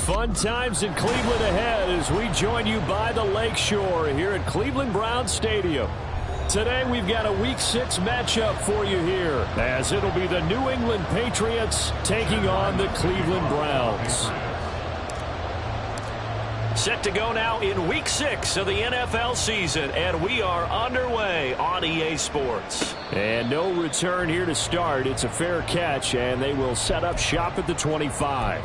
Fun times in Cleveland ahead as we join you by the Lakeshore here at Cleveland Browns Stadium. Today we've got a Week 6 matchup for you here, as it'll be the New England Patriots taking on the Cleveland Browns. Set to go now in Week 6 of the NFL season, and we are underway on EA Sports. And no return here to start. It's a fair catch, and they will set up shop at the 25.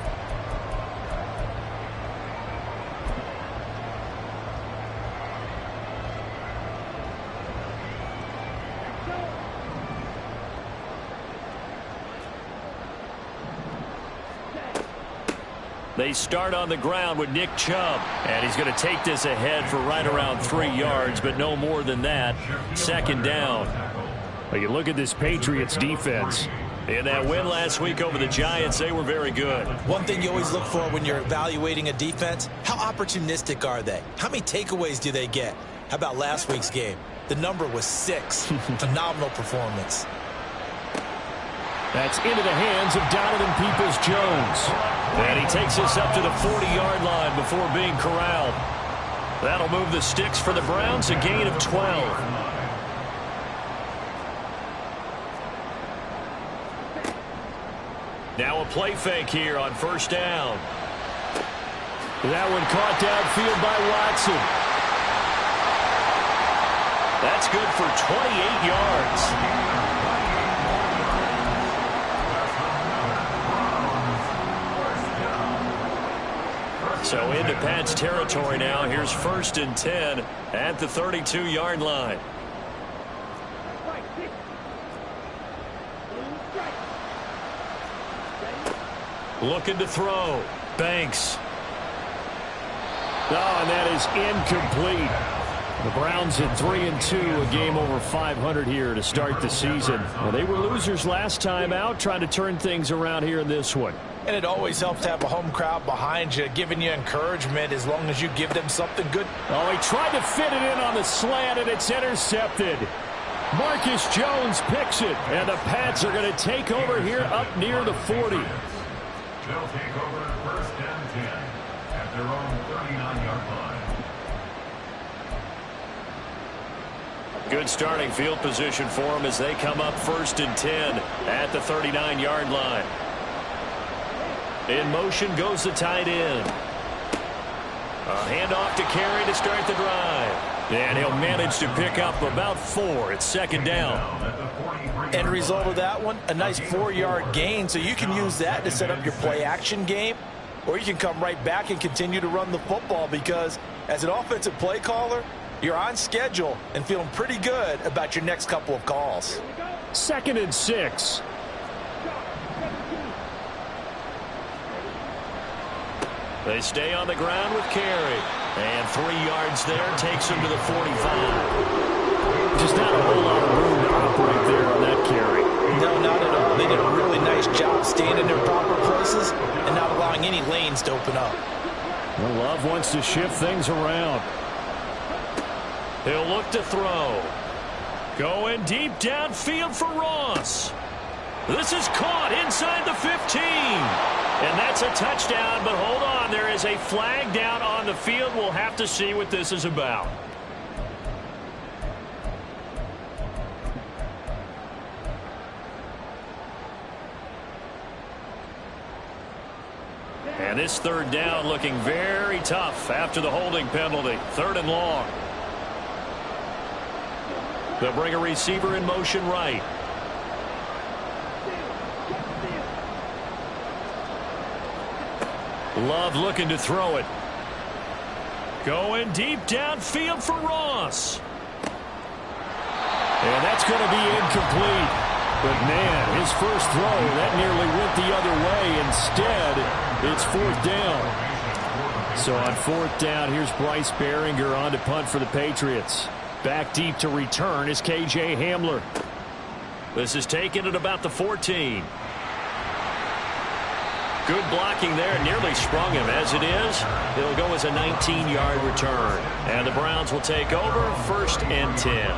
They start on the ground with Nick Chubb, and he's going to take this ahead for right around 3 yards, but no more than that. Second down. Well, you look at this Patriots defense. In that win last week over the Giants, they were very good. One thing you always look for when you're evaluating a defense, how opportunistic are they? How many takeaways do they get? How about last week's game? The number was 6. Phenomenal performance. That's into the hands of Donovan Peoples-Jones. And he takes this up to the 40-yard line before being corralled. That'll move the sticks for the Browns, a gain of 12. Now a play fake here on first down. That one caught downfield by Watson. That's good for 28 yards. So into Pat's territory now. Here's 1st and 10 at the 32-yard line. Looking to throw. Banks. Oh, and that is incomplete. The Browns at 3-2, a game over 500 here to start the season. Well, they were losers last time out, trying to turn things around here in this one. And it always helps to have a home crowd behind you, giving you encouragement as long as you give them something good. Oh, he tried to fit it in on the slant, and it's intercepted. Marcus Jones picks it, and the Pats are going to take over here up near the 40. They'll take over 1st and 10 at their own 39-yard line. Good starting field position for them as they come up 1st and 10 at the 39-yard line. In motion goes the tight end. A handoff to Carey to start the drive. And he'll manage to pick up about 4. It's 2nd down. End result of that one, a nice 4-yard gain. So you can use that to set up your play-action game. Or you can come right back and continue to run the football because as an offensive play caller, you're on schedule and feeling pretty good about your next couple of calls. 2nd and 6. They stay on the ground with Carey. And 3 yards there takes him to the 45. Just not a whole lot of room to operate there on that carry. No, not at all. They did a really nice job staying in their proper places and not allowing any lanes to open up. Well, Love wants to shift things around. He'll look to throw. Going deep downfield for Ross. This is caught inside the 15. And that's a touchdown, but hold on. There is a flag down on the field. We'll have to see what this is about. And this 3rd down looking very tough after the holding penalty. 3rd and long. They'll bring a receiver in motion right. Love looking to throw it. Going deep downfield for Ross. And that's going to be incomplete. But, man, his first throw, that nearly went the other way. Instead, it's 4th down. So on 4th down, here's Bryce Behringer on to punt for the Patriots. Back deep to return is K.J. Hamler. This is taken at about the 14. Good blocking there. Nearly sprung him. As it is, it'll go as a 19-yard return. And the Browns will take over 1st and 10.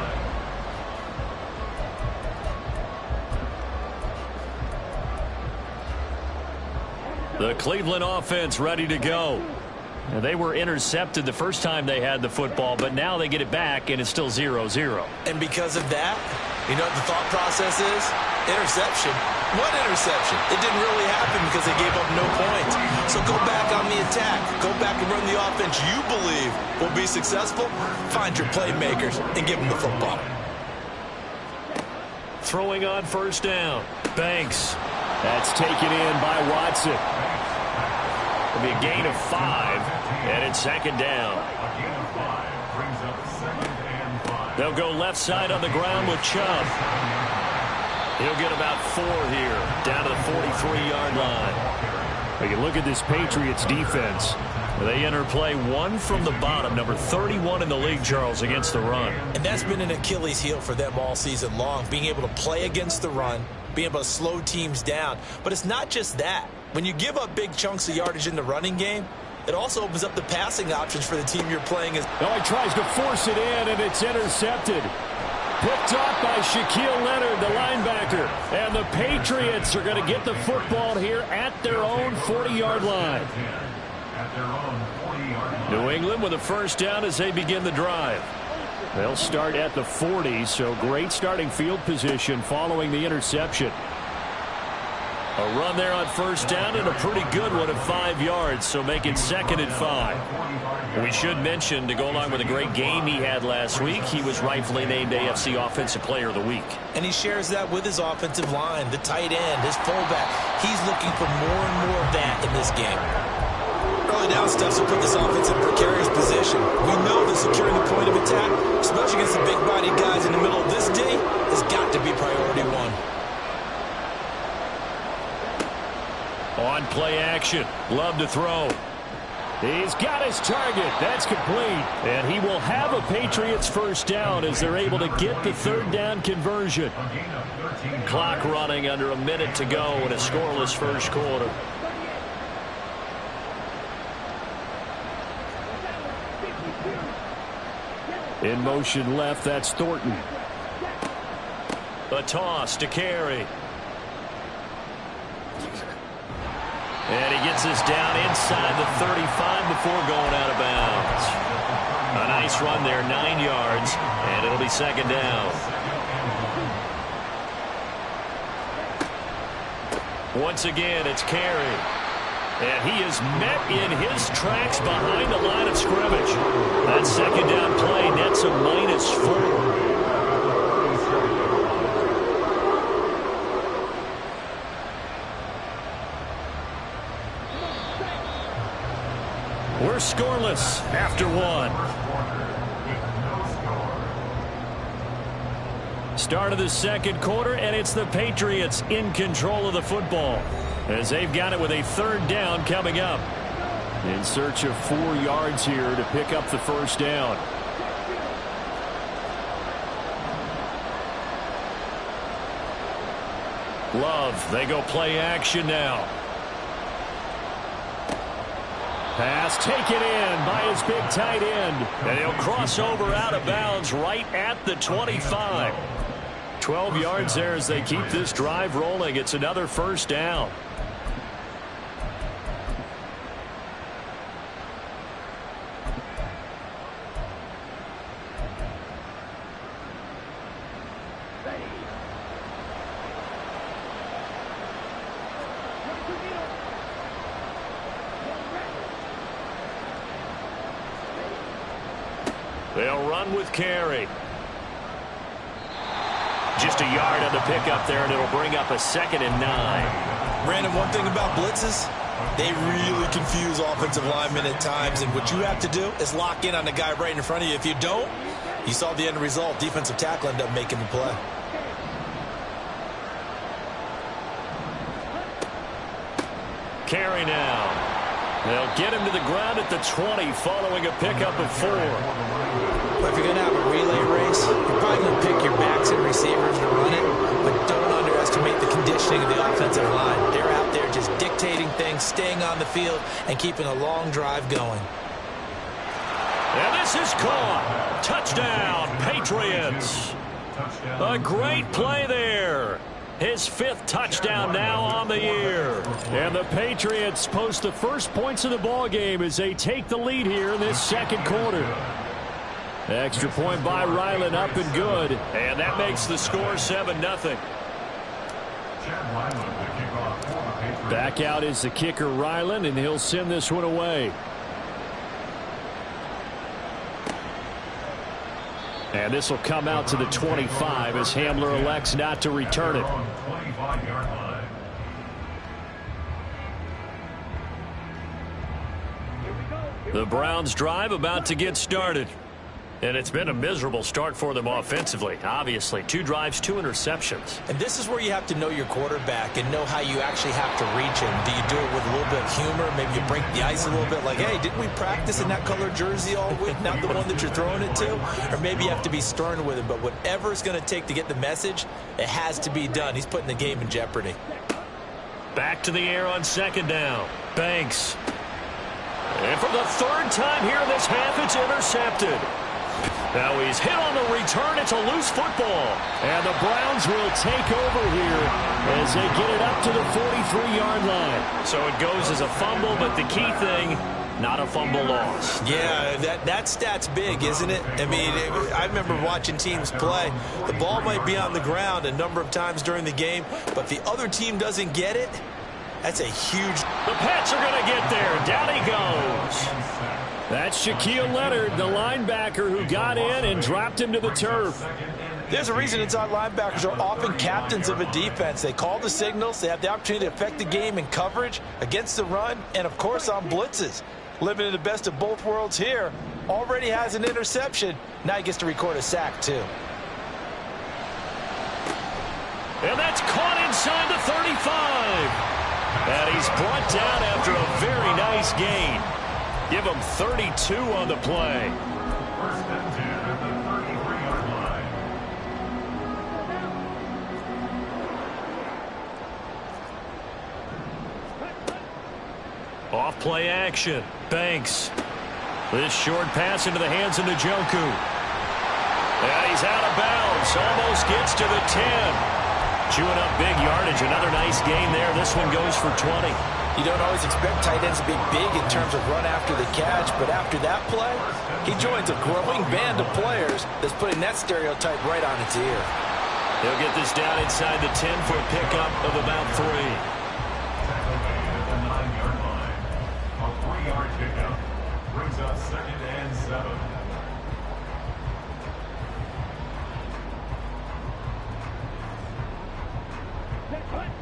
The Cleveland offense ready to go. They were intercepted the first time they had the football, but now they get it back, and it's still 0-0. And because of that, you know what the thought process is? Interception. What interception? It didn't really happen because they gave up no points. So go back on the attack. Go back and run the offense you believe will be successful. Find your playmakers and give them the football. Throwing on first down. Banks. That's taken in by Watson. It'll be a gain of 5, and it's second down. A gain of 5 brings up 2nd and 5. They'll go left side on the ground with Chubb. He'll get about 4 here, down to the 43-yard line. We can look at this Patriots defense. They enter play 1 from the bottom, number 31 in the league, Charles, against the run. And that's been an Achilles heel for them all season long, being able to play against the run, being able to slow teams down. But it's not just that. When you give up big chunks of yardage in the running game, it also opens up the passing options for the team you're playing. He tries to force it in, and it's intercepted. Picked off by Shaquille Leonard, the linebacker. And the Patriots are going to get the football here at their own 40-yard line. At their own 40-yard line. New England with a first down as they begin the drive. They'll start at the 40, so great starting field position following the interception. A run there on first down and a pretty good one at 5 yards, so make it 2nd and 5. We should mention, to go along with a great game he had last week, he was rightfully named AFC Offensive Player of the Week. And he shares that with his offensive line, the tight end, his fullback. He's looking for more and more of that in this game. Early down stuff will put this offense in a precarious position. We know that securing the point of attack, especially against the big-bodied guys in the middle of this D, has got to be priority 1. On play action. Love to throw. He's got his target. That's complete. And he will have a Patriots first down as they're able to get the 3rd down conversion. Clock running under a minute to go in a scoreless first quarter. In motion left, that's Thornton. A toss to carry. And he gets this down inside the 35 before going out of bounds. A nice run there, 9 yards, and it'll be 2nd down. Once again, it's carry. And he is met in his tracks behind the line of scrimmage. That 2nd down play nets a -4. We're scoreless after 1. Start of the 2nd quarter, and it's the Patriots in control of the football as they've got it with a 3rd down coming up. In search of 4 yards here to pick up the first down. Love, they go play action now. Pass taken in by his big tight end. And he'll cross over out of bounds right at the 25. 12 yards there as they keep this drive rolling. It's another first down. They'll run with carry. Just a yard on the pickup there, and it'll bring up a 2nd and 9. Brandon, one thing about blitzes, they really confuse offensive linemen at times, and what you have to do is lock in on the guy right in front of you. If you don't, you saw the end result. Defensive tackle ended up making the play. Carry now. They'll get him to the ground at the 20 following a pickup of 4. Well, if you're going to have a relay race, you're probably going to pick your backs and receivers to run it, but don't underestimate the conditioning of the offensive line. They're out there just dictating things, staying on the field, and keeping a long drive going. And this is caught. Touchdown, Patriots. A great play there. his 5th touchdown now on the year. And the Patriots post the first points of the ball game as they take the lead here in this second quarter. Extra point by Ryland, up and good. And that makes the score 7-0. Back out is the kicker, Ryland, and he'll send this one away. And this will come out to the 25 as Hamler elects not to return it. The Browns drive about to get started. And it's been a miserable start for them offensively. Obviously, 2 drives, 2 interceptions. And this is where you have to know your quarterback and know how you actually have to reach him. Do you do it with a little bit of humor? Maybe you break the ice a little bit like, hey, didn't we practice in that color jersey all week? Not the one that you're throwing it to? Or maybe you have to be stern with him. But whatever it's going to take to get the message, it has to be done. He's putting the game in jeopardy. Back to the air on 2nd down. Banks. And for the 3rd time here in this half, it's intercepted. Now he's hit on the return. It's a loose football. And the Browns will take over here as they get it up to the 43-yard line. So it goes as a fumble, but the key thing, not a fumble loss. Yeah, that stat's big, isn't it? I mean, I remember watching teams play. The ball might be on the ground a number of times during the game, but if the other team doesn't get it, that's a huge... The Pats are going to get there. Down he goes. That's Shaquille Leonard, the linebacker who got in and dropped him to the turf. There's a reason inside linebackers are often captains of a defense. They call the signals. They have the opportunity to affect the game in coverage, against the run, and, of course, on blitzes. Living in the best of both worlds here. Already has an interception. Now he gets to record a sack, too. And that's caught inside the 35. And he's brought down after a very nice gain. Give him 32 on the play. 1st and 10 at the 33-yard line. Off play action. Banks. This short pass into the hands of Njoku. And he's out of bounds. Almost gets to the 10. Chewing up big yardage. Another nice gain there. This one goes for 20. You don't always expect tight ends to be big in terms of run after the catch, but after that play, he joins a growing band of players that's putting that stereotype right on its ear. He'll get this down inside the 10 for a pickup of about 3. At the 9-yard line. A 3-yard pickup brings up 2nd and 7.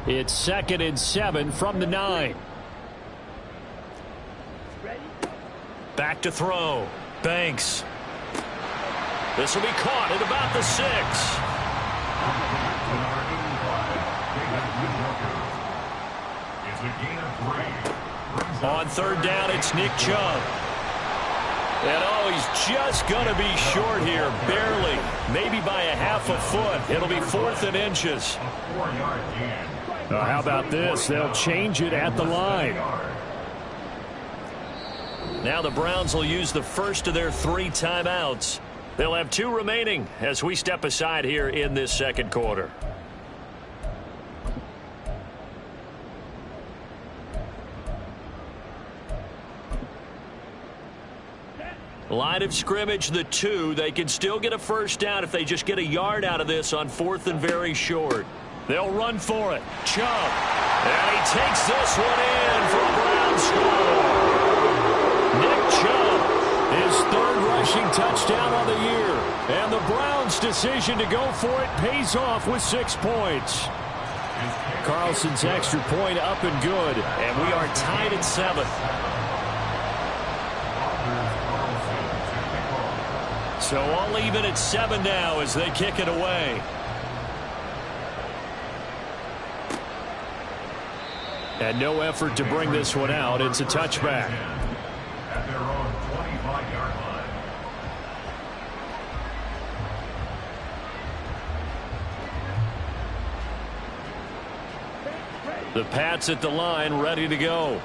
It's 2nd and 7 from the 9. Back to throw. Banks. This will be caught at about the 6. On 3rd down, it's Nick Chubb. And oh, he's just going to be short here, barely, maybe by a half a foot. It'll be 4th and inches. A 4-yard gain. How about this? They'll change it at the line. Now the Browns will use the first of their 3 timeouts. They'll have 2 remaining as we step aside here in this second quarter. Line of scrimmage, the 2. They can still get a first down if they just get a yard out of this on 4th and very short. They'll run for it. Chubb. And he takes this one in for a Brown score. Nick Chubb, his 3rd rushing touchdown on the year. And the Browns' decision to go for it pays off with 6 points. Carlson's extra point up and good. And we are tied at 7. So all even at 7 now as they kick it away. And no effort to bring this one out. It's a touchback. At their own 25-yard line. The Pats at the line, ready to go.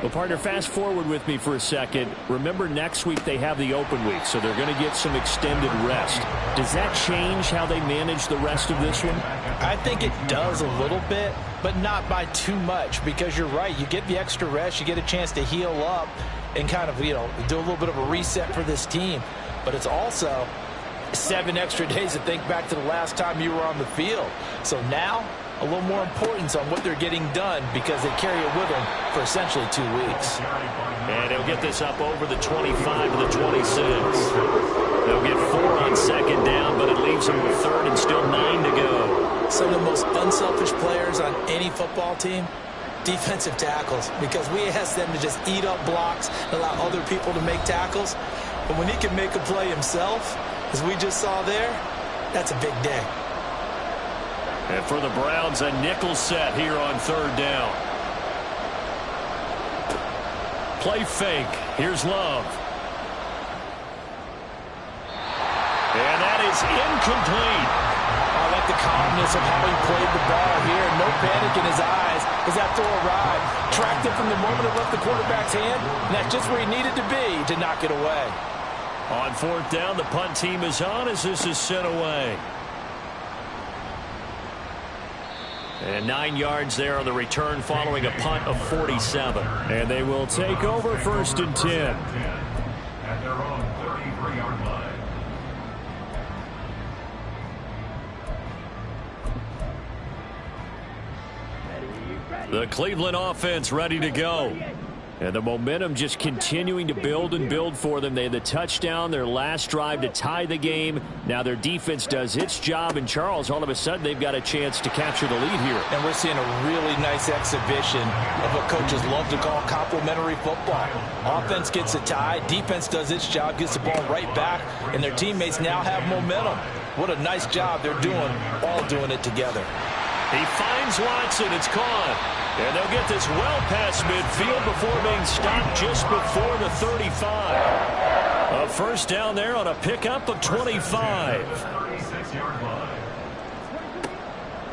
Well, partner, fast forward with me for a second. Remember, next week they have the open week, so they're going to get some extended rest. Does that change how they manage the rest of this one? I think it does a little bit, but not by too much, because you're right. You get the extra rest, you get a chance to heal up and kind of, do a little bit of a reset for this team. But it's also 7 extra days to think back to the last time you were on the field. So now, a little more importance on what they're getting done because they carry it with them for essentially 2 weeks. And he'll get this up over the 25 to the 26. They'll get 4 on second down, but it leaves them with third and still 9 to go. Some of the most unselfish players on any football team, defensive tackles, because we ask them to just eat up blocks, allow other people to make tackles. But when he can make a play himself, as we just saw there, that's a big day. And for the Browns, a nickel set here on third down. Play fake. Here's Love. And that is incomplete. I like the calmness of how he played the ball here. No panic in his eyes as that throw arrived. Tracked it from the moment it left the quarterback's hand, and that's just where he needed to be to knock it away. On fourth down, the punt team is on as this is sent away. And 9 yards there on the return following a punt of 47. And they will take over first and 10. At their own 33-yard line. The Cleveland offense ready to go. And the momentum just continuing to build and build for them. They had the touchdown, their last drive to tie the game. Now their defense does its job. And Charles, all of a sudden, they've got a chance to capture the lead here. And we're seeing a really nice exhibition of what coaches love to call complementary football. Offense gets a tie, defense does its job, gets the ball right back, and their teammates now have momentum. What a nice job they're doing, all doing it together. He finds Watson. It's caught. And they'll get this well past midfield before being stopped just before the 35. A first down there on a pickup of 25. 36-yard line.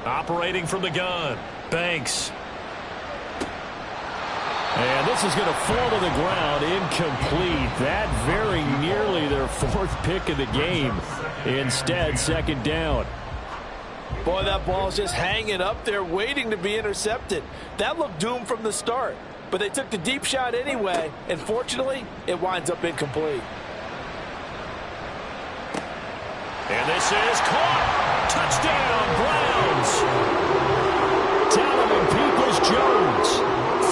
Operating from the gun. Banks. And this is going to fall to the ground, incomplete. That very nearly their 4th pick of the game. Instead, second down. Boy, that ball's just hanging up there waiting to be intercepted. That looked doomed from the start, but they took the deep shot anyway, and fortunately, it winds up incomplete. And this is caught. Touchdown, Browns. Donovan Peoples-Jones,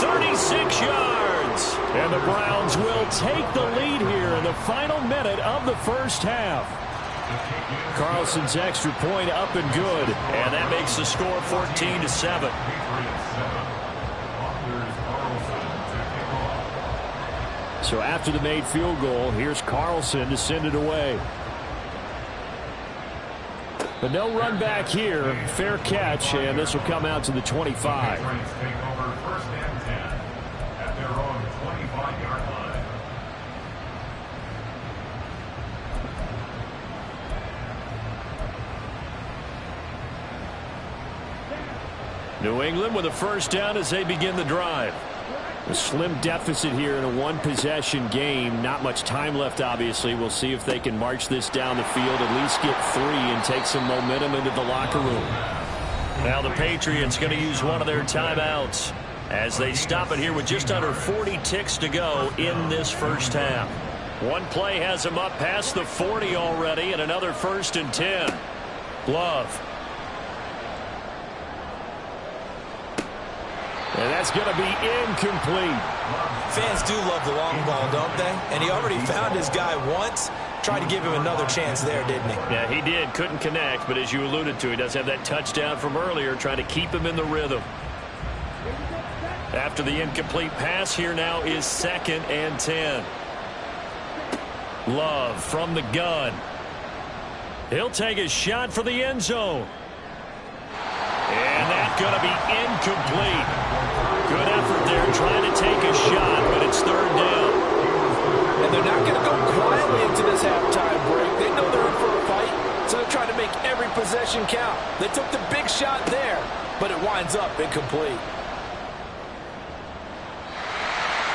36 yards. And the Browns will take the lead here in the final minute of the first half. Carlson's extra point up and good. And that makes the score 14-7. So after the made field goal, here's Carlson to send it away. But no run back here. Fair catch, and this will come out to the 25. Take over first and 10 at their own 25-yard line. New England with a first down as they begin the drive. A slim deficit here in a one-possession game. Not much time left, obviously. We'll see if they can march this down the field, at least get 3 and take some momentum into the locker room. Now the Patriots going to use one of their timeouts as they stop it here with just under 40 ticks to go in this first half. One play has them up past the 40 already, and another first and 10. Love. And that's going to be incomplete. Fans do love the long ball, don't they? And he already found his guy once. Tried to give him another chance there, didn't he? Yeah, he did. Couldn't connect, but as you alluded to, he does have that touchdown from earlier, trying to keep him in the rhythm. After the incomplete pass, here now is 2nd and 10. Love from the gun. He'll take a shot for the end zone. And that's going to be incomplete. Good effort there trying to take a shot, but it's 3rd down. And they're not going to go quietly into this halftime break. They know they're in for a fight, so they're trying to make every possession count. They took the big shot there, but it winds up incomplete.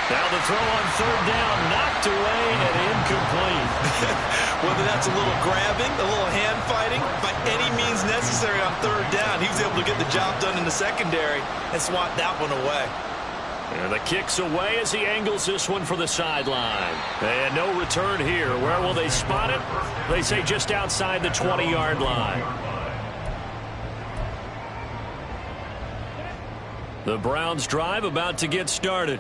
Now the throw on third down, knocked away and incomplete. Whether that's a little grabbing, a little hand fighting, by any means necessary on third down, he was able to get the job done in the secondary and swat that one away. And the kick's away as he angles this one for the sideline. And no return here. Where will they spot it? They say just outside the 20-yard line. The Browns drive about to get started.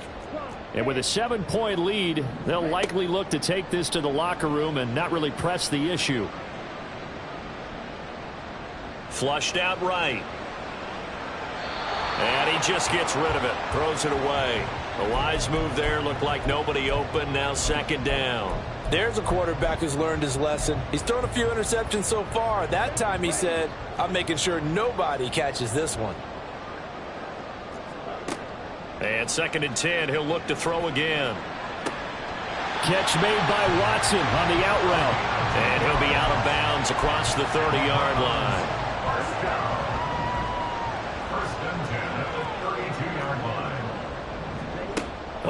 And with a 7-point lead, they'll likely look to take this to the locker room and not really press the issue. Flushed out right. And he just gets rid of it. Throws it away. A wise move there. Looked like nobody open. Now second down. There's a quarterback who's learned his lesson. He's thrown a few interceptions so far. That time he said, I'm making sure nobody catches this one. And second and 10, he'll look to throw again. Catch made by Watson on the out route. And he'll be out of bounds across the 30-yard line. First down. First and 10 at the 32-yard line.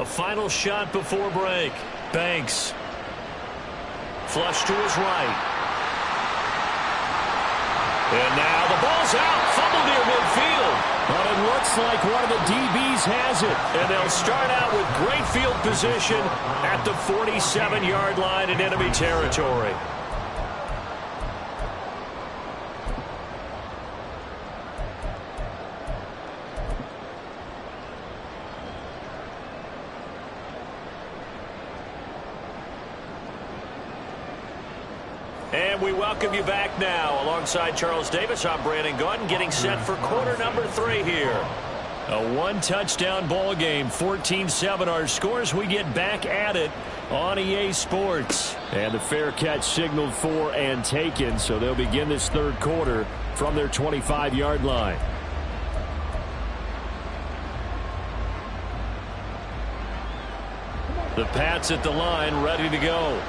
A final shot before break. Banks. Flush to his right. And now the ball's out. Fumble near midfield. But it looks like one of the DBs has it. And they'll start out with great field position at the 47-yard line in enemy territory. And we welcome you back now. Alongside Charles Davis, I'm Brandon Gaudin, getting set for quarter number 3 here. A one-touchdown ball game, 14-7 our scores. We get back at it on EA Sports. And the fair catch signaled for and taken, so they'll begin this third quarter from their 25-yard line. The Pats at the line, ready to go.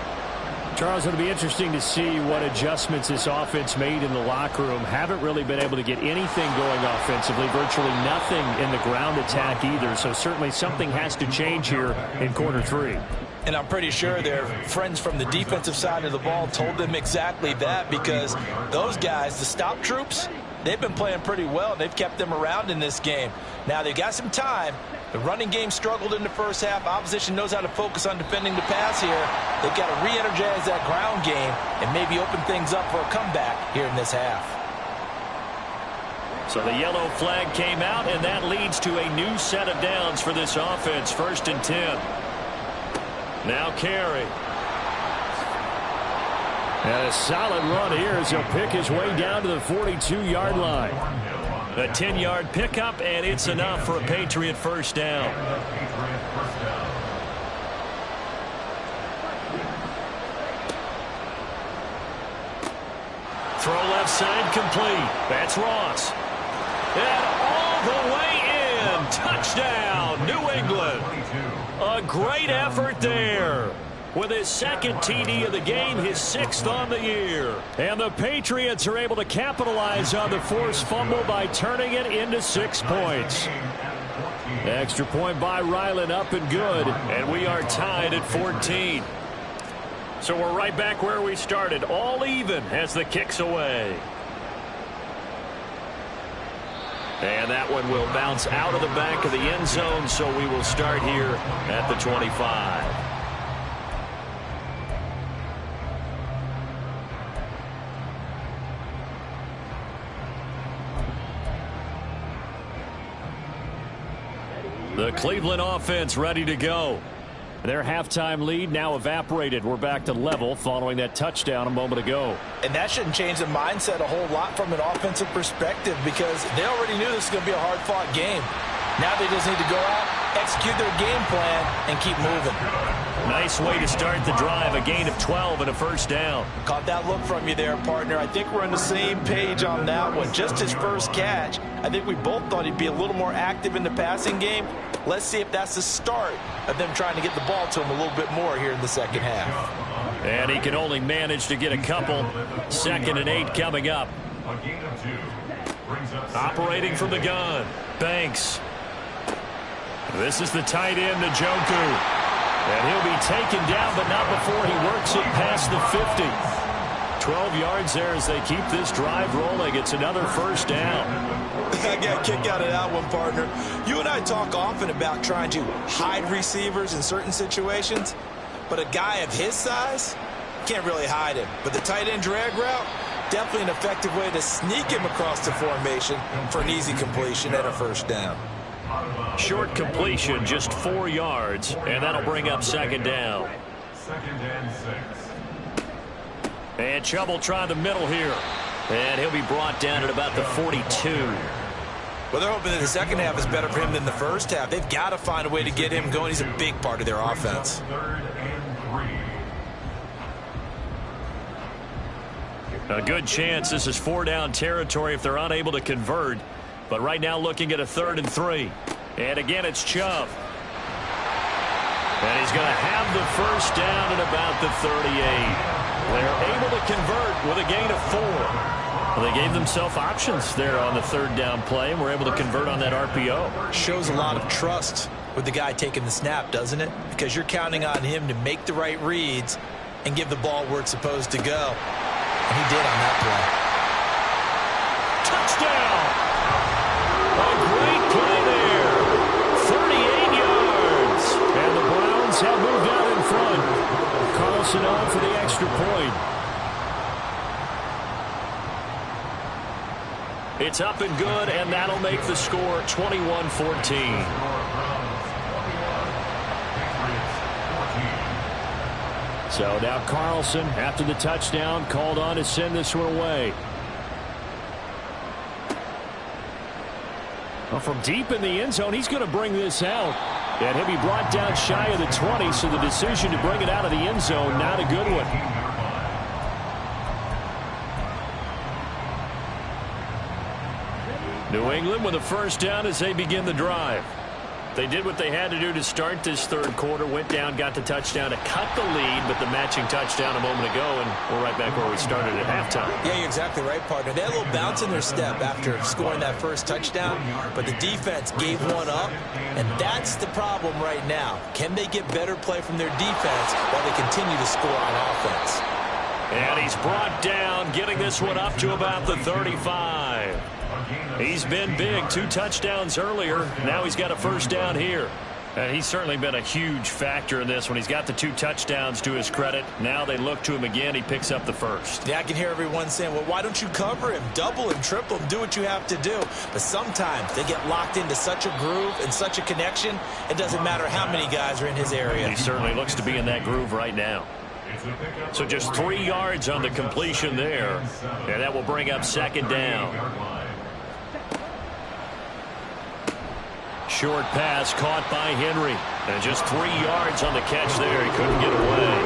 Charles, it'll be interesting to see what adjustments this offense made in the locker room. Haven't really been able to get anything going offensively, virtually nothing in the ground attack either. So certainly something has to change here in quarter 3. And I'm pretty sure their friends from the defensive side of the ball told them exactly that, because those guys, the stop troops, they've been playing pretty well. They've kept them around in this game. Now they've got some time. The running game struggled in the first half. Opposition knows how to focus on defending the pass here. They've got to re-energize that ground game and maybe open things up for a comeback here in this half. So the yellow flag came out, and that leads to a new set of downs for this offense. First and 10. Now Carey. And a solid run here as he'll pick his way down to the 42-yard line. A 10-yard pickup, and it's enough for a Patriot first down. Throw left side complete. That's Ross. And all the way in. Touchdown, New England. A great effort there. With his second TD of the game, his 6th on the year. And the Patriots are able to capitalize on the forced fumble by turning it into 6 points. Extra point by Ryland, up and good. And we are tied at 14. So we're right back where we started, all even as the kick's away. And that one will bounce out of the back of the end zone, so we will start here at the 25. The Cleveland offense ready to go. Their halftime lead now evaporated. We're back to level following that touchdown a moment ago. And that shouldn't change the mindset a whole lot from an offensive perspective, because they already knew this was going to be a hard-fought game. Now they just need to go out, execute their game plan, and keep moving. Nice way to start the drive. A gain of 12 and a first down. Caught that look from you there, partner. I think we're on the same page on that one. Just his first catch. I think we both thought he'd be a little more active in the passing game. Let's see if that's the start of them trying to get the ball to him a little bit more here in the second half. And he can only manage to get a couple. 2nd and 8 coming up. A gain of 2 brings us operating from the gun. Banks. This is the tight end, Njoku. And he'll be taken down, but not before he works it past the 50. 12 yards there as they keep this drive rolling. It's another first down. I got a kick out of that one, partner. You and I talk often about trying to hide receivers in certain situations, but a guy of his size can't really hide him. But the tight end drag route, definitely an effective way to sneak him across the formation for an easy completion and a first down. Short completion, just 4 yards, and that'll bring up second down. Second and 6. And Chubb try the middle here. And he'll be brought down at about the 42. Well, they're hoping that the second half is better for him than the first half. They've got to find a way to get him going. He's a big part of their offense. Third and 3. A good chance this is 4-down territory if they're unable to convert. But right now looking at a 3rd and 3. And again, it's Chubb. And he's going to have the first down at about the 38. They're able to convert with a gain of 4. Well, they gave themselves options there on the 3rd down play, and were able to convert on that RPO. Shows a lot of trust with the guy taking the snap, doesn't it? Because you're counting on him to make the right reads and give the ball where it's supposed to go. And he did on that play. Touchdown! A great play there. 38 yards. And the Browns have moved out in front. Carlson on for the extra point. It's up and good, and that'll make the score 21-14. So now Carlson, after the touchdown, called on to send this one away. Well, from deep in the end zone, he's going to bring this out. And he'll be brought down shy of the 20, so the decision to bring it out of the end zone, not a good one. New England with a first down as they begin the drive. They did what they had to do to start this 3rd quarter, went down, got the touchdown to cut the lead, but the matching touchdown a moment ago, and we're right back where we started at halftime. Yeah, you're exactly right, partner. They had a little bounce in their step after scoring that first touchdown, but the defense gave one up, and that's the problem right now. Can they get better play from their defense while they continue to score on offense? And he's brought down, getting this one up to about the 35. He's been big, 2 touchdowns earlier. Now he's got a first down here. And he's certainly been a huge factor in this when he's got the 2 touchdowns to his credit. Now they look to him again. He picks up the first. Yeah, I can hear everyone saying, well, why don't you cover him, double him, triple him, do what you have to do. But sometimes they get locked into such a groove and such a connection, it doesn't matter how many guys are in his area. He certainly looks to be in that groove right now. So just 3 yards on the completion there. And that will bring up second down. Short pass caught by Henry. And just 3 yards on the catch there. He couldn't get away.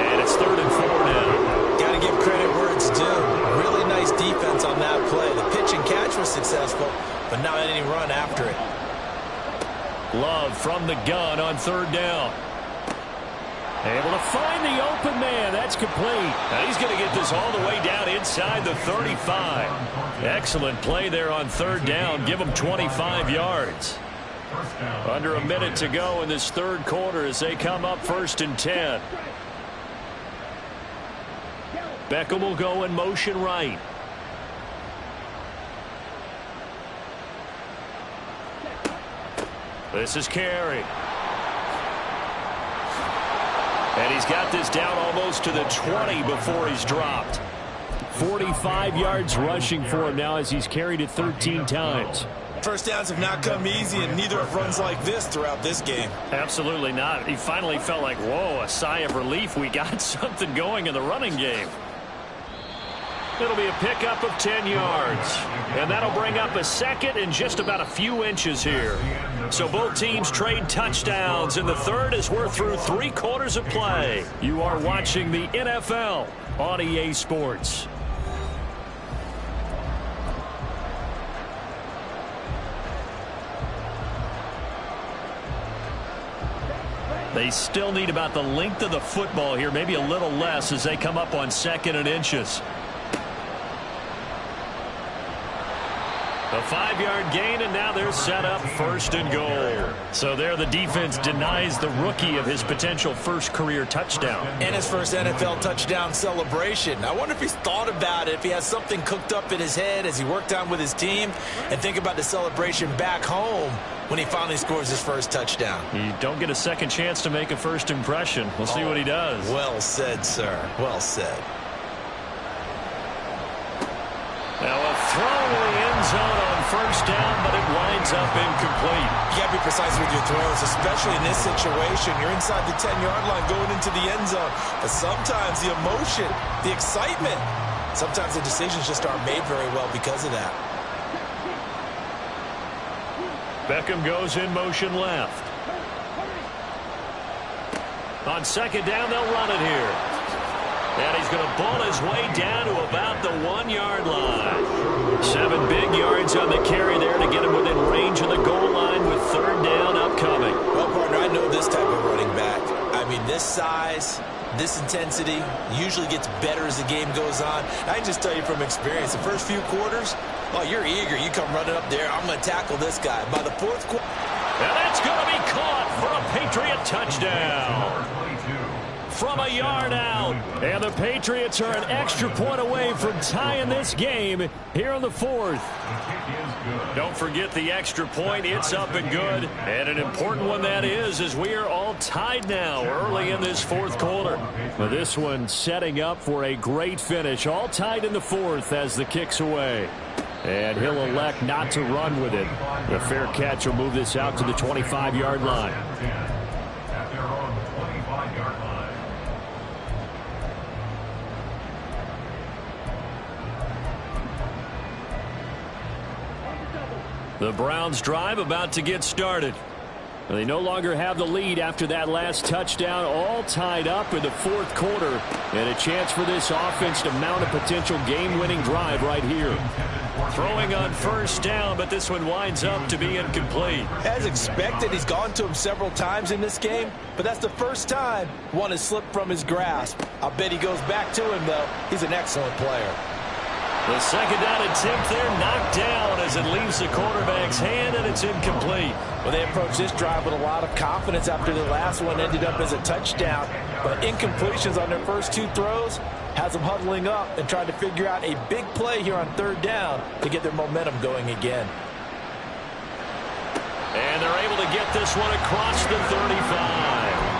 And it's 3rd and 4 now. Got to give credit where it's due. Really nice defense on that play. The pitch and catch was successful, but not any run after it. Love from the gun on 3rd down. Able to find the open man. That's complete. And he's going to get this all the way down inside the 35. Excellent play there on 3rd down. Give him 25 yards. Under a minute to go in this 3rd quarter as they come up 1st and 10. Beckham will go in motion right. This is Carey. And he's got this down almost to the 20 before he's dropped. 45 yards rushing for him now as he's carried it 13 times. First downs have not come easy, and neither have runs like this throughout this game. Absolutely not. He finally felt like, whoa, a sigh of relief. We got something going in the running game. It'll be a pickup of 10 yards. And that'll bring up a second and just about a few inches here. So both teams trade touchdowns, and the 3rd as we're through 3 quarters of play. You are watching the NFL on EA Sports. They still need about the length of the football here, maybe a little less as they come up on 2nd and inches. The 5-yard gain, and now they're set up first and goal. So there the defense denies the rookie of his potential first career touchdown. And his first NFL touchdown celebration. I wonder if he's thought about it, if he has something cooked up in his head as he worked on with his team, and think about the celebration back home when he finally scores his first touchdown. You don't get a second chance to make a first impression. We'll see what he does. Well said, sir. Well said. Now a throw to the end zone on first down, but it winds up incomplete. You got to be precise with your throws, especially in this situation. You're inside the 10-yard line going into the end zone. But sometimes the emotion, the excitement, sometimes the decisions just aren't made very well because of that. Beckham goes in motion left. On second down, they'll run it here. And he's going to ball his way down to about the 1-yard line. 7 big yards on the carry there to get him within range of the goal line with third down upcoming. Well, partner, I know this type of running back. I mean, this size, this intensity usually gets better as the game goes on. I can just tell you from experience, the first few quarters, oh, you're eager. You come running up there, I'm going to tackle this guy. By the fourth quarter. And that's going to be caught for a Patriot touchdown. From a yard out. And the Patriots are an extra point away from tying this game here in the fourth. Don't forget the extra point. It's up and good. And an important one that is, as we are all tied now early in this fourth quarter. Well, this one setting up for a great finish. All tied in the fourth as the kick's away. And he'll elect not to run with it. The fair catch will move this out to the 25-yard line. At their own 25-yard line. The Browns drive about to get started. They no longer have the lead after that last touchdown, all tied up in the fourth quarter. And a chance for this offense to mount a potential game-winning drive right here. Throwing on first down, but this one winds up to be incomplete. As expected, he's gone to him several times in this game, but that's the first time one has slipped from his grasp. I'll bet he goes back to him, though. He's an excellent player. The second down attempt there knocked down as it leaves the quarterback's hand, and it's incomplete. Well, they approached this drive with a lot of confidence after the last one ended up as a touchdown. But incompletions on their first 2 throws has them huddling up and trying to figure out a big play here on third down to get their momentum going again. And they're able to get this one across the 35.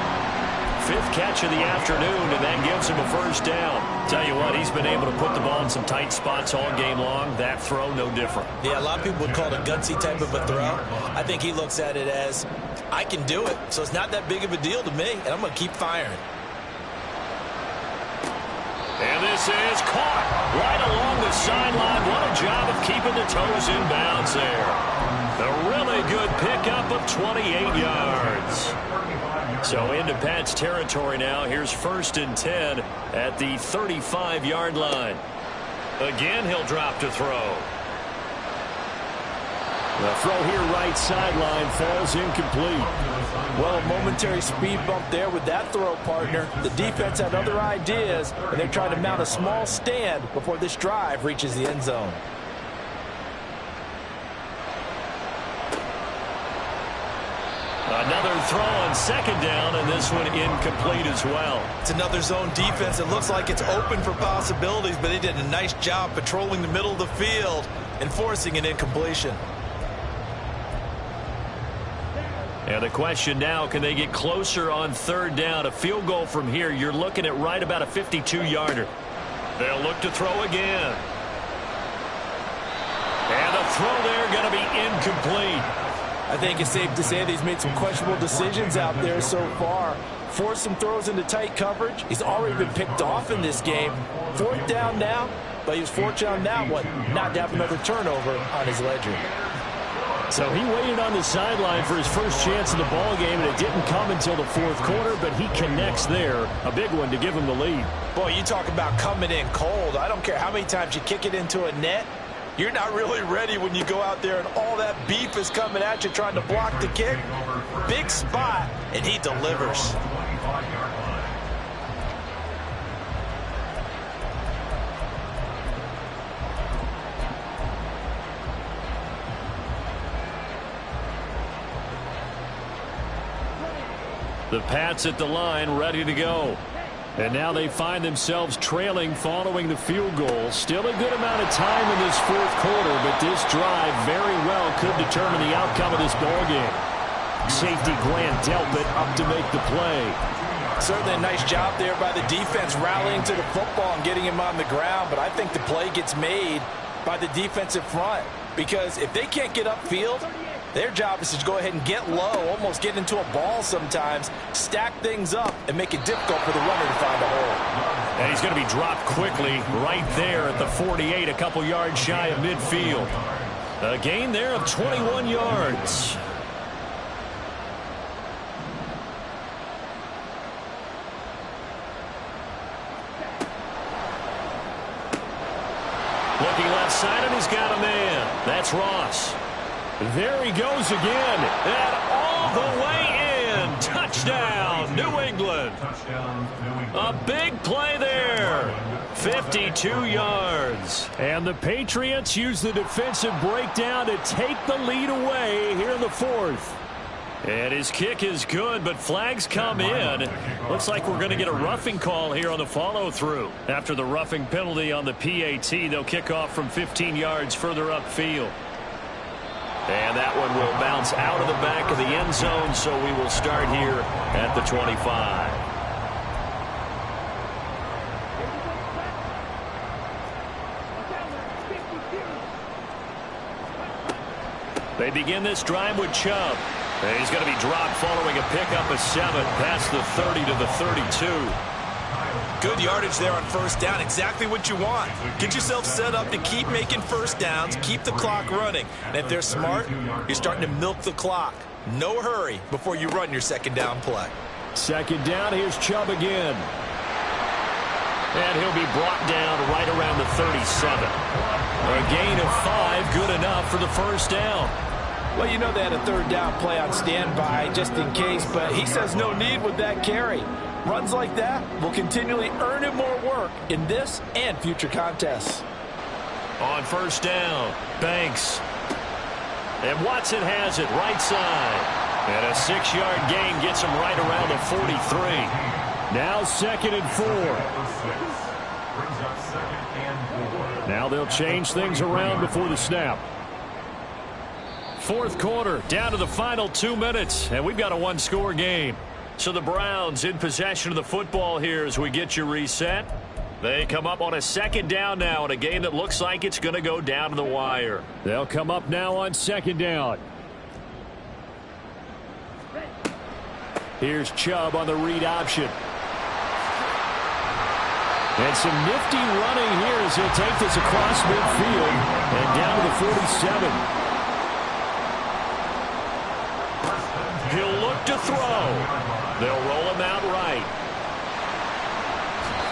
5th catch of the afternoon, and that gives him a first down. Tell you what, he's been able to put the ball in some tight spots all game long. That throw, no different. Yeah, a lot of people would call it a gutsy type of a throw. I think he looks at it as, I can do it, so it's not that big of a deal to me, and I'm going to keep firing. And this is caught right along the sideline. What a job of keeping the toes in bounds there. A really good pickup of 28 yards. So into Pat's territory now. Here's 1st and 10 at the 35-yard line. Again, he'll drop to throw. The throw here right sideline falls incomplete. Well, a momentary speed bump there with that throw, partner. The defense had other ideas, and they're trying to mount a small stand before this drive reaches the end zone. Another throw on second down, and this one incomplete as well. It's another zone defense. It looks like it's open for possibilities, but they did a nice job patrolling the middle of the field and forcing an incompletion. And the question now, can they get closer on third down? A field goal from here, you're looking at right about a 52-yarder. They'll look to throw again. And the throw there going to be incomplete. I think it's safe to say that he's made some questionable decisions out there so far. Forced some throws into tight coverage. He's already been picked off in this game. 4th down now, but he was fortunate on that one not to have another turnover on his ledger. So he waited on the sideline for his first chance in the ball game, and it didn't come until the fourth quarter, but he connects there. A big one to give him the lead. Boy, you talk about coming in cold. I don't care how many times you kick it into a net. You're not really ready when you go out there and all that beef is coming at you trying to block the kick. Big spot, and he delivers. The Pats at the line, ready to go. And now they find themselves trailing following the field goal. Still a good amount of time in this fourth quarter, but this drive very well could determine the outcome of this ballgame. Safety Grant Delpit up to make the play. Certainly a nice job there by the defense rallying to the football and getting him on the ground, but I think the play gets made by the defensive front because if they can't get upfield, their job is to go ahead and get low, almost get into a ball sometimes, stack things up, and make it difficult for the runner to find a hole. And he's going to be dropped quickly right there at the 48, a couple yards shy of midfield. A gain there of 21 yards. Looking left side, and he's got a man. That's Ross. There he goes again. And all the way in. Touchdown, New England. A big play there. 52 yards. And the Patriots use the defensive breakdown to take the lead away here in the fourth. And his kick is good, but flags come in. Looks like we're going to get a roughing call here on the follow-through. After the roughing penalty on the PAT, they'll kick off from 15 yards further upfield. And that one will bounce out of the back of the end zone, so we will start here at the 25. They begin this drive with Chubb. And he's going to be dropped following a pickup of 7 past the 30 to the 32. Good yardage there on first down. Exactly what you want. Get yourself set up to keep making first downs, keep the clock running. And if they're smart, you're starting to milk the clock. No hurry before you run your second down play. Second down, here's Chubb again. And he'll be brought down right around the 37. A gain of 5, good enough for the first down. Well, you know they had a third down play on standby just in case, but he says no need with that carry. Runs like that will continually earn him more work in this and future contests. On first down, Banks. And Watson has it right side. And a 6-yard gain gets him right around the 43. Now 2nd and 4. Now they'll change things around before the snap. Fourth quarter, down to the final 2 minutes, and we've got a one-score game. So the Browns in possession of the football here as we get you reset. They come up on a second down now in a game that looks like it's going to go down to the wire. They'll come up now on second down. Here's Chubb on the read option. And some nifty running here as he'll take this across midfield and down to the 47. He'll look to throw. They'll roll him out right.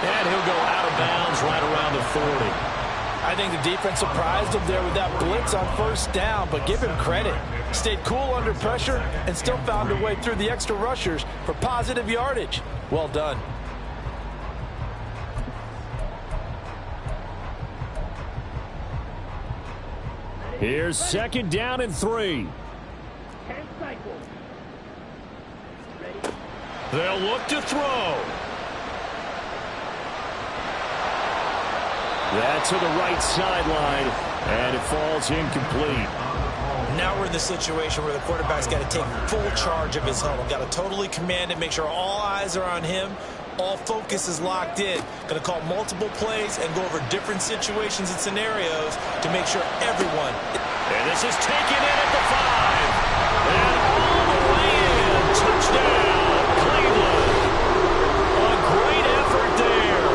And he'll go out of bounds right around the 40. I think the defense surprised him there with that blitz on first down, but give him credit. Stayed cool under pressure and still found a way through the extra rushers for positive yardage. Well done. Here's second down and 3. They'll look to throw. That's to the right sideline, and it falls incomplete. Now we're in the situation where the quarterback's got to take full charge of his huddle. Got to totally command it, make sure all eyes are on him. All focus is locked in. Going to call multiple plays and go over different situations and scenarios to make sure everyone. And this is taken in at the 5. And all the way in. Touchdown, Cleveland. A great effort there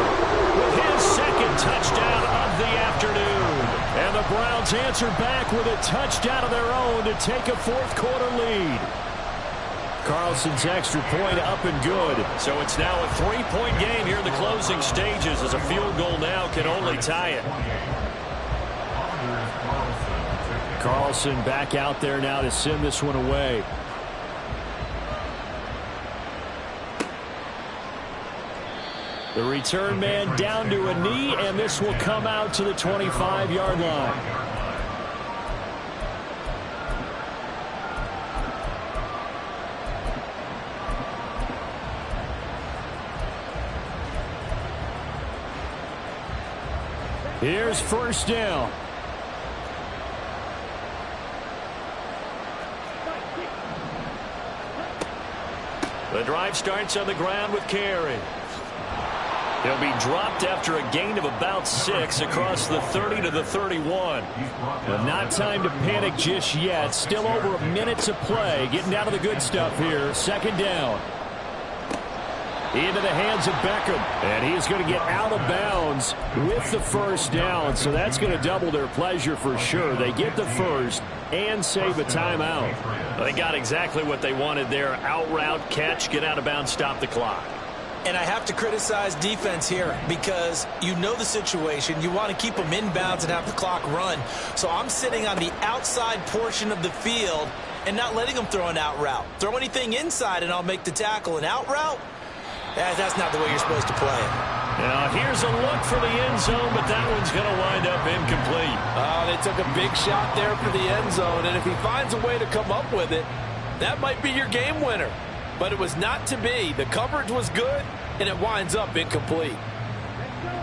with his second touchdown of the afternoon. And the Browns answer back with a touchdown of their own to take a fourth quarter lead. Carlson's extra point up and good. So it's now a 3-point game here in the closing stages as a field goal now can only tie it. Carlson back out there now to send this one away. The return man down to a knee, and this will come out to the 25-yard line. Here's first down. The drive starts on the ground with Carey. He'll be dropped after a gain of about 6 across the 30 to the 31. Well, not time to panic just yet. Still over a minute to play. Getting down to the good stuff here. Second down. Into the hands of Beckham. And he's going to get out of bounds with the first down. So that's going to double their pleasure for sure. They get the first and save a timeout. Well, they got exactly what they wanted there. Out route, catch, get out of bounds, stop the clock. And I have to criticize defense here because you know the situation. You want to keep them inbounds and have the clock run. So I'm sitting on the outside portion of the field and not letting them throw an out route. Throw anything inside and I'll make the tackle. An out route? That's not the way you're supposed to play it. Now here's a look for the end zone, but that one's going to wind up incomplete. They took a big shot there for the end zone, and if he finds a way to come up with it, that might be your game winner. But it was not to be. The coverage was good, and it winds up incomplete.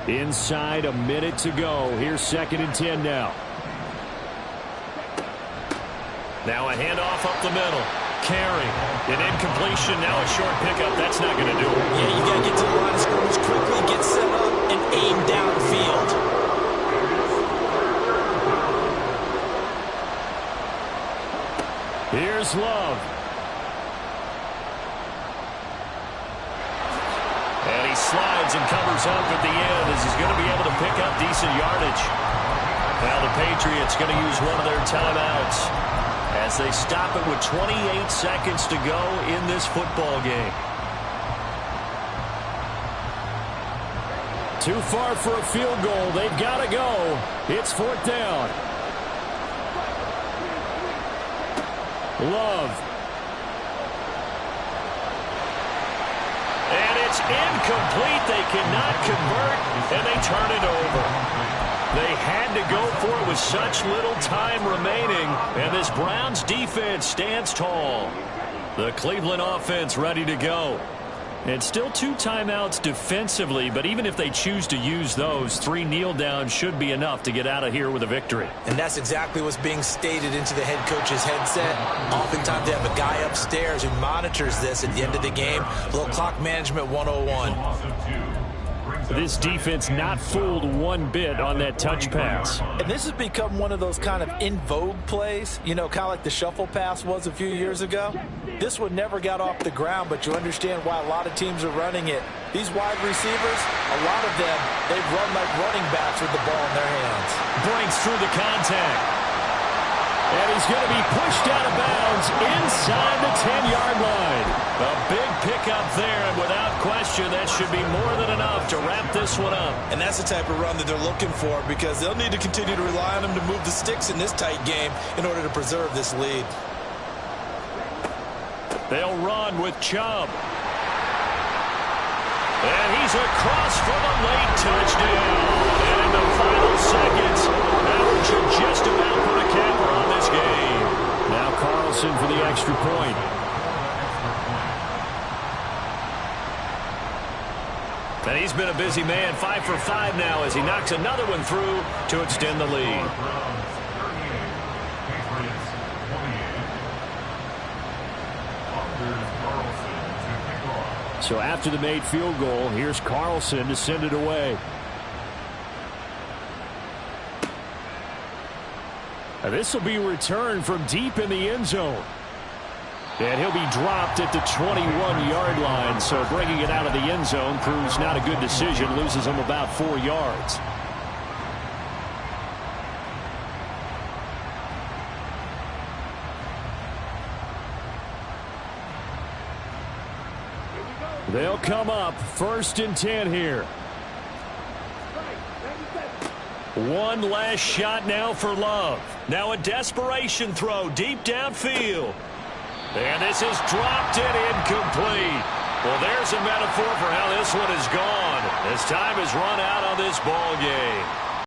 Inside a minute to go. Here's 2nd and 10 now. Now a handoff up the middle. Carey. An incompletion. Now a short pickup. That's not going to do it. Yeah, you got to get to the line of scrimmage quickly, get set up, and aim downfield. Here's Love. And he slides and covers up at the end as he's going to be able to pick up decent yardage. Now the Patriots going to use one of their timeouts as they stop it with 28 seconds to go in this football game. Too far for a field goal. They've got to go. It's 4th down. Love. And it's incomplete. They cannot convert, and they turn it over. They had to go for it with such little time remaining, and this Browns defense stands tall. The Cleveland offense ready to go. And still 2 timeouts defensively, but even if they choose to use those, 3 kneel downs should be enough to get out of here with a victory. And that's exactly what's being stated into the head coach's headset. Oftentimes they have a guy upstairs who monitors this at the end of the game. A little clock management 101. This defense not fooled one bit on that touch pass. And this has become one of those kind of in vogue plays, you know, kind of like the shuffle pass was a few years ago. This one never got off the ground, but you understand why a lot of teams are running it. These wide receivers, a lot of them, they've run like running backs with the ball in their hands. Breaks through the contact. And he's going to be pushed out of bounds inside the 10-yard line. A big pickup there, and without question, that should be more than enough to wrap this one up. And that's the type of run that they're looking for because they'll need to continue to rely on him to move the sticks in this tight game in order to preserve this lead. They'll run with Chubb. And he's across for the late touchdown. And in the final seconds, that should just about put a capper on this game. Now Carlson for the extra point. And he's been a busy man, 5 for 5 now as he knocks another one through to extend the lead. So after the made field goal, here's Carlson to send it away. And this will be returned from deep in the end zone. And he'll be dropped at the 21-yard line. So bringing it out of the end zone proves not a good decision. Loses him about 4 yards. They'll come up 1st and 10 here. One last shot now for Love. Now a desperation throw deep downfield. And this is dropped and incomplete. Well, there's a metaphor for how this one is gone as time has run out on this ball game.